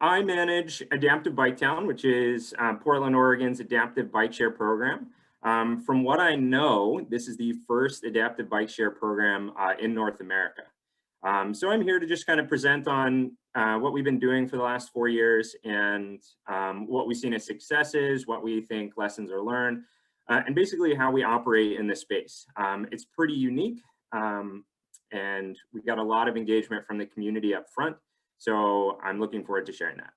I manage Adaptive BIKETOWN, which is Portland, Oregon's adaptive bike share program. From what I know, this is the first adaptive bike share program in North America. So I'm here to just kind of present on what we've been doing for the last 4 years and what we've seen as successes, what we think lessons are learned, and basically how we operate in this space. It's pretty unique, and we've got a lot of engagement from the community up front. So I'm looking forward to sharing that.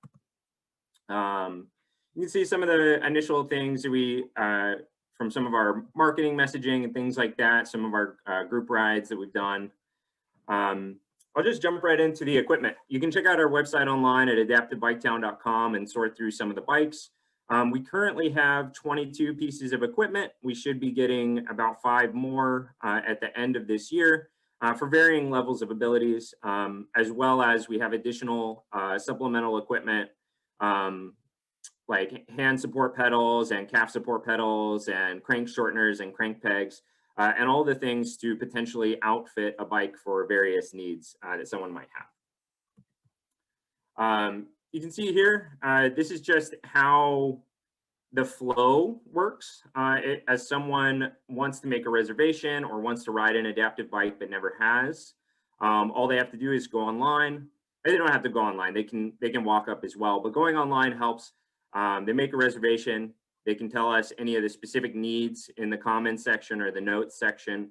You can see some of the initial things that we, from some of our marketing messaging and things like that, some of our group rides that we've done. I'll just jump right into the equipment. You can check out our website online at adaptivebiketown.com and sort through some of the bikes. We currently have 22 pieces of equipment. We should be getting about 5 more at the end of this year. For varying levels of abilities, as well as we have additional supplemental equipment like hand support pedals and calf support pedals and crank shorteners and crank pegs, and all the things to potentially outfit a bike for various needs that someone might have. You can see here, this is just how the flow works. As someone wants to make a reservation or wants to ride an adaptive bike but never has, all they have to do is go online. They don't have to go online. They can walk up as well. But going online helps. They make a reservation. They can tell us any of the specific needs in the comments section or the notes section.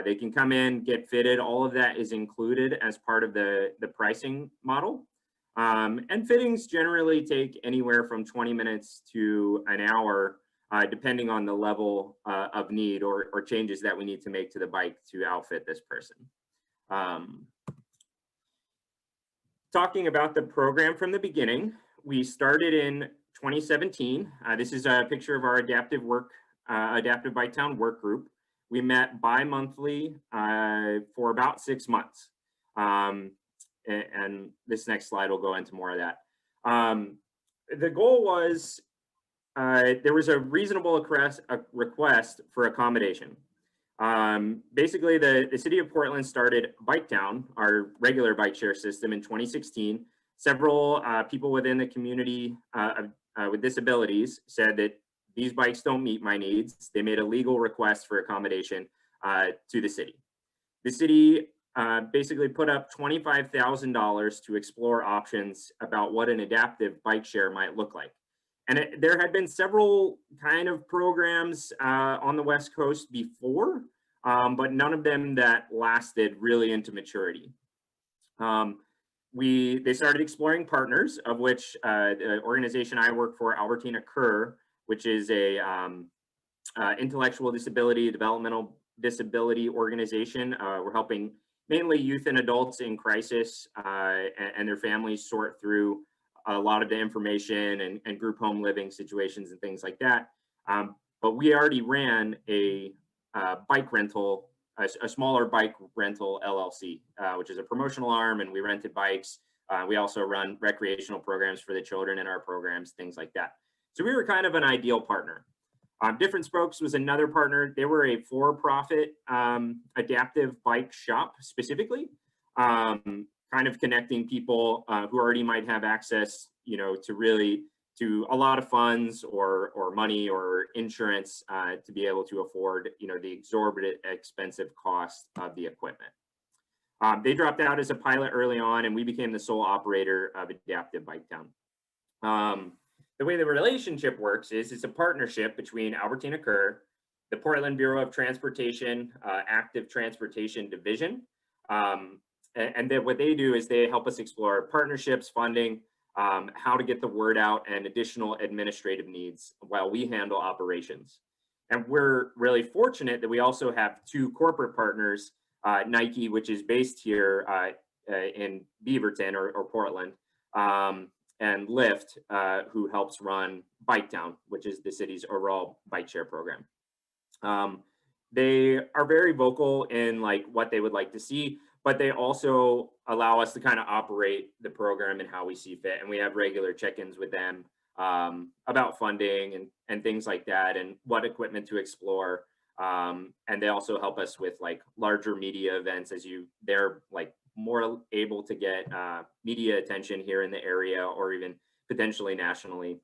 They can come in, get fitted. All of that is included as part of the pricing model. And fittings generally take anywhere from 20 minutes to an hour, depending on the level of need or changes that we need to make to the bike to outfit this person. Talking about the program from the beginning, we started in 2017. This is a picture of our Adaptive BIKETOWN work group. We met bi-monthly for about 6 months. And this next slide will go into more of that. The goal was, there was a reasonable request for accommodation. Basically, the city of Portland started BIKETOWN, our regular bike share system, in 2016. Several people within the community with disabilities said that these bikes don't meet my needs. They made a legal request for accommodation to the city. The city basically put up $25,000 to explore options about what an adaptive bike share might look like. And there had been several kind of programs on the West Coast before, but none of them that lasted really into maturity. They started exploring partners, of which the organization I work for, Albertina Kerr, which is a intellectual disability, developmental disability organization. We're helping mainly youth and adults in crisis and their families sort through a lot of the information and group home living situations and things like that. But we already ran a bike rental, a smaller bike rental LLC, which is a promotional arm, and we rented bikes. We also run recreational programs for the children in our programs, things like that. So we were kind of an ideal partner. Different Spokes was another partner. They were a for-profit adaptive bike shop specifically, kind of connecting people who already might have access, to a lot of funds or money or insurance to be able to afford, the exorbitant expensive cost of the equipment. They dropped out as a pilot early on, and we became the sole operator of Adaptive BIKETOWN. The way the relationship works is it's a partnership between Albertina Kerr, the Portland Bureau of Transportation, Active Transportation Division. And then what they do is they help us explore partnerships, funding, how to get the word out, and additional administrative needs while we handle operations. And we're really fortunate that we also have 2 corporate partners, Nike, which is based here in Beaverton or Portland, and Lyft, who helps run BIKETOWN, which is the city's overall bike share program. They are very vocal in what they would like to see, but they also allow us to kind of operate the program and how we see fit. And we have regular check-ins with them about funding and things like that, and what equipment to explore. And they also help us with larger media events, as they're more able to get media attention here in the area or even potentially nationally.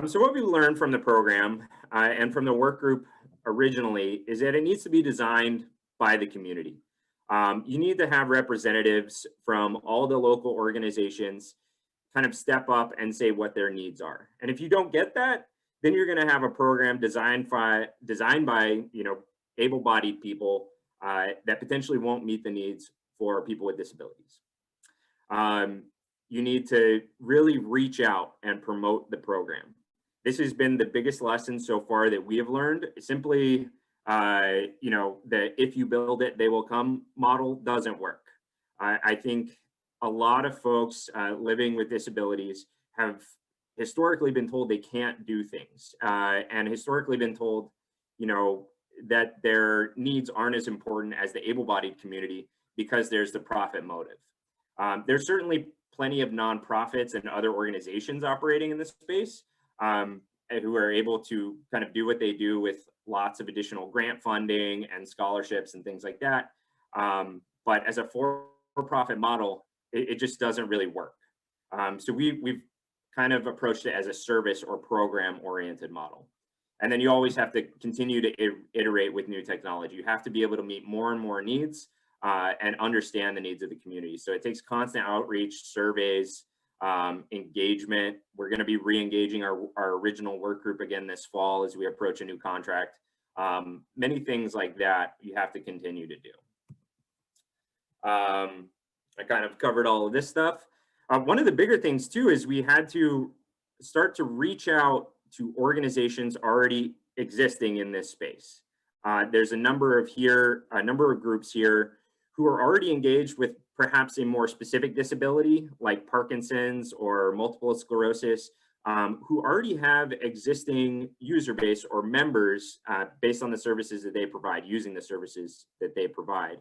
So what we learned from the program and from the work group originally is that it needs to be designed by the community. You need to have representatives from all the local organizations kind of step up and say what their needs are. And if you don't get that, then you're going to have a program designed by able-bodied people that potentially won't meet the needs for people with disabilities. You need to really reach out and promote the program. This has been the biggest lesson so far that we have learned. Simply, the if you build it, they will come model doesn't work. I think a lot of folks living with disabilities have historically been told they can't do things and historically been told, that their needs aren't as important as the able-bodied community because there's the profit motive. There's certainly plenty of nonprofits and other organizations operating in this space who are able to kind of do what they do with lots of additional grant funding and scholarships and things like that. But as a for-profit model, it just doesn't really work. So we've kind of approached it as a service or program-oriented model. And then you always have to continue to iterate with new technology. You have to be able to meet more and more needs and understand the needs of the community. So it takes constant outreach, surveys, engagement. We're going to be re-engaging our original work group again this fall as we approach a new contract. Many things like that you have to continue to do. I kind of covered all of this stuff. One of the bigger things too is we had to start to reach out to organizations already existing in this space. There's a number of groups here who are already engaged with perhaps a more specific disability like Parkinson's or multiple sclerosis, who already have existing user base or members based on the services that they provide, using the services that they provide.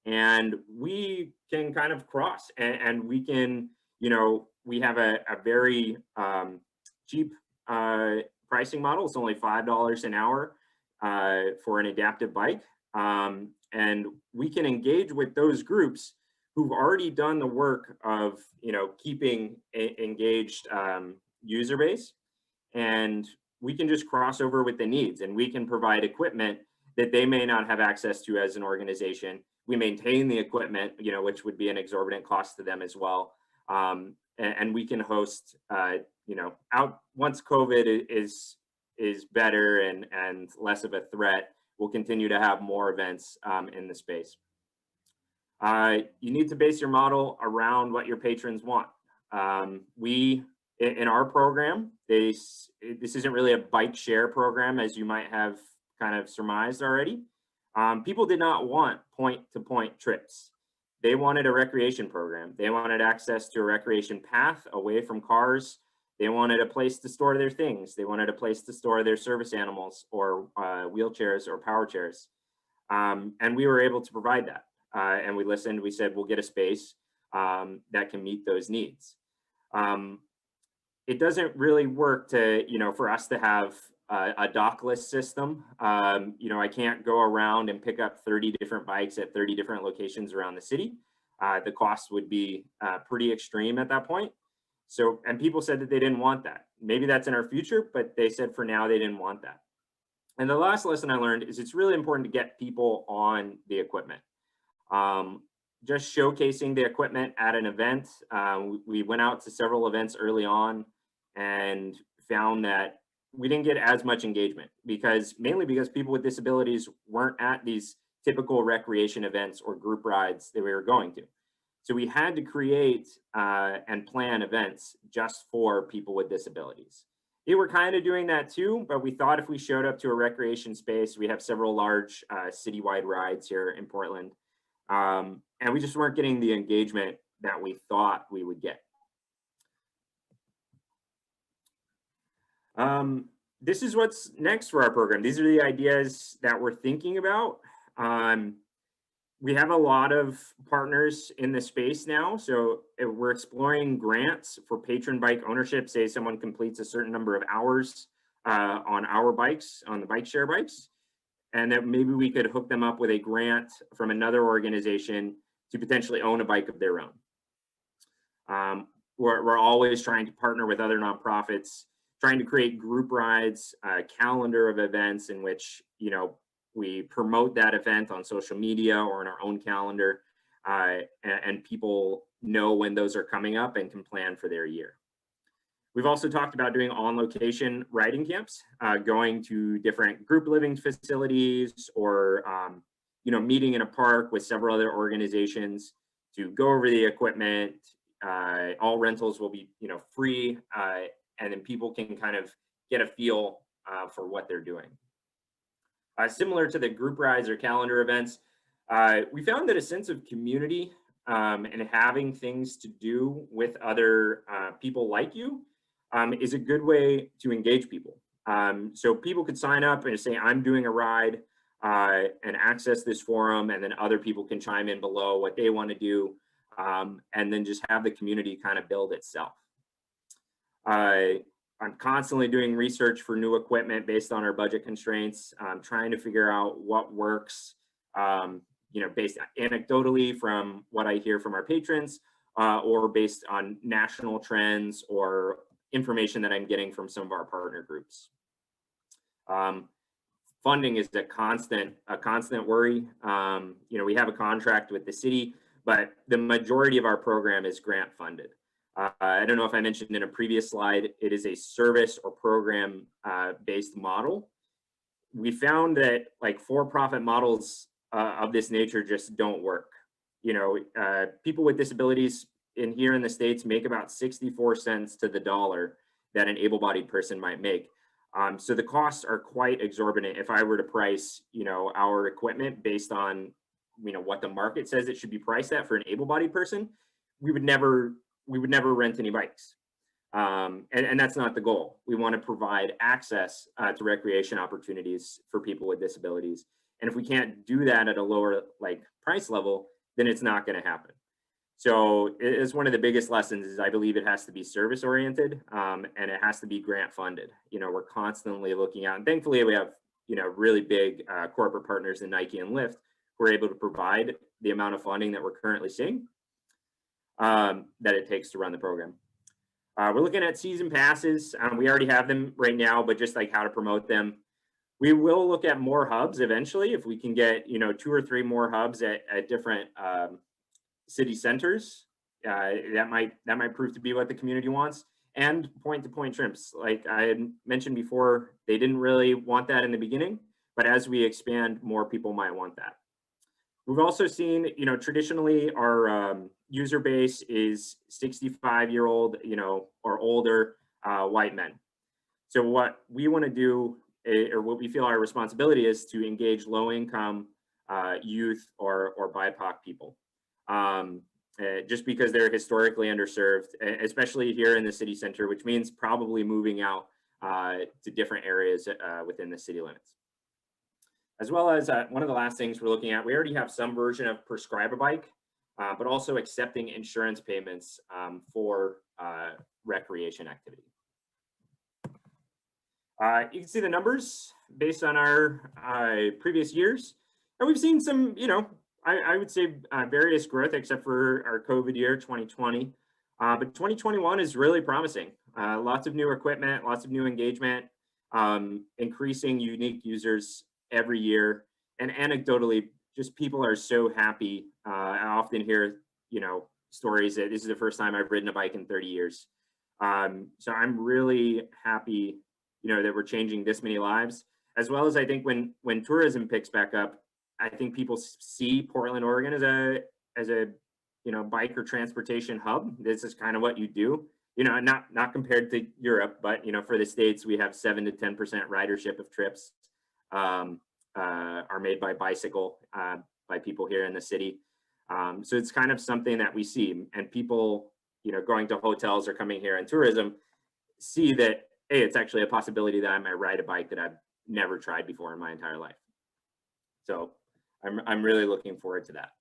And we can kind of cross and we can, we have a very cheap pricing model. It's only $5 an hour for an adaptive bike. And we can engage with those groups who've already done the work of, keeping engaged user base. And we can just cross over with the needs and we can provide equipment that they may not have access to as an organization. We maintain the equipment, which would be an exorbitant cost to them as well. And we can host, once COVID is better and less of a threat, we'll continue to have more events in the space. You need to base your model around what your patrons want. In our program, this isn't really a bike share program, as you might have kind of surmised already. People did not want point-to-point trips. They wanted a recreation program. They wanted access to a recreation path away from cars. They wanted a place to store their things. They wanted a place to store their service animals or wheelchairs or power chairs. And we were able to provide that. And we listened, we said, we'll get a space that can meet those needs. It doesn't really work to, for us to have a dockless system. I can't go around and pick up 30 different bikes at 30 different locations around the city. The cost would be pretty extreme at that point. So, and people said that they didn't want that. Maybe that's in our future, but they said for now they didn't want that. And the last lesson I learned is it's really important to get people on the equipment. Just showcasing the equipment at an event. We went out to several events early on and found that we didn't get as much engagement mainly because people with disabilities weren't at these typical recreation events or group rides that we were going to. So we had to create and plan events just for people with disabilities. They were kind of doing that too, but we thought if we showed up to a recreation space, we have several large citywide rides here in Portland, and we just weren't getting the engagement that we thought we would get. This is what's next for our program. These are the ideas that we're thinking about. We have a lot of partners in the space now. So we're exploring grants for patron bike ownership. Say someone completes a certain number of hours on our bikes, on the bike share bikes. and that maybe we could hook them up with a grant from another organization to potentially own a bike of their own. We're always trying to partner with other nonprofits, trying to create group rides, a calendar of events in which, we promote that event on social media or in our own calendar, and people know when those are coming up and can plan for their year. We've also talked about doing on-location riding camps, going to different group living facilities or, meeting in a park with several other organizations to go over the equipment. All rentals will be, free, and then people can kind of get a feel for what they're doing. Similar to the group rides or calendar events, we found that a sense of community and having things to do with other people like you is a good way to engage people. So people could sign up and say, I'm doing a ride, and access this forum, and then other people can chime in below what they want to do, and then just have the community kind of build itself. I'm constantly doing research for new equipment based on our budget constraints. I'm trying to figure out what works, based anecdotally from what I hear from our patrons, or based on national trends or information that I'm getting from some of our partner groups. Funding is a constant worry. We have a contract with the city, but the majority of our program is grant funded. I don't know if I mentioned in a previous slide, it is a service or program based model. We found that like for-profit models of this nature just don't work. People with disabilities here in the States make about 64 cents to the dollar that an able-bodied person might make. So the costs are quite exorbitant. If I were to price, our equipment based on, what the market says it should be priced at for an able-bodied person, we would never rent any bikes. And that's not the goal. We want to provide access to recreation opportunities for people with disabilities. And if we can't do that at a lower price level, then it's not going to happen. So it's one of the biggest lessons is I believe it has to be service oriented, and it has to be grant funded. We're constantly looking at, and thankfully we have, really big corporate partners in Nike and Lyft who are able to provide the amount of funding that we're currently seeing that it takes to run the program. We're looking at season passes. We already have them right now, but just how to promote them. We will look at more hubs eventually if we can get 2 or 3 more hubs at different city centers. That might prove to be what the community wants. And point-to-point trips, like I had mentioned before, they didn't really want that in the beginning, but as we expand, more people might want that. We've also seen, traditionally our user base is 65-year-old, or older white men. So what we want to do, or what we feel our responsibility is, to engage low-income youth or BIPOC people, just because they're historically underserved, especially here in the city center, which means probably moving out to different areas within the city limits. As well as one of the last things we're looking at, we already have some version of Prescribe a Bike, but also accepting insurance payments for recreation activity. You can see the numbers based on our previous years, and we've seen some, I would say various growth except for our COVID year, 2020. But 2021 is really promising. Lots of new equipment, lots of new engagement, increasing unique users every year. And anecdotally, just people are so happy. I often hear, stories that this is the first time I've ridden a bike in 30 years. So I'm really happy, that we're changing this many lives, as well as I think when tourism picks back up, I think people see Portland, Oregon as a bike or transportation hub. This is kind of what you do, not compared to Europe, but for the States, we have 7 to 10% ridership of trips are made by bicycle by people here in the city. So it's kind of something that we see, and people, going to hotels or coming here in tourism see that, hey, it's actually a possibility that I might ride a bike that I've never tried before in my entire life. So I'm really looking forward to that.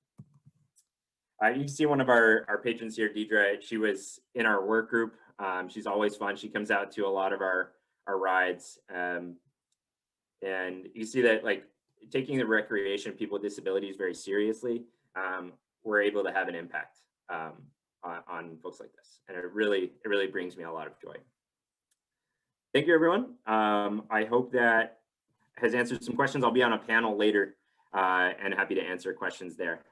You can see one of our patrons here, Deidre. She was in our work group. She's always fun. She comes out to a lot of our rides. And you see that taking the recreation of people with disabilities very seriously, we're able to have an impact on folks like this. And it really brings me a lot of joy. Thank you, everyone. I hope that has answered some questions. I'll be on a panel later and happy to answer questions there.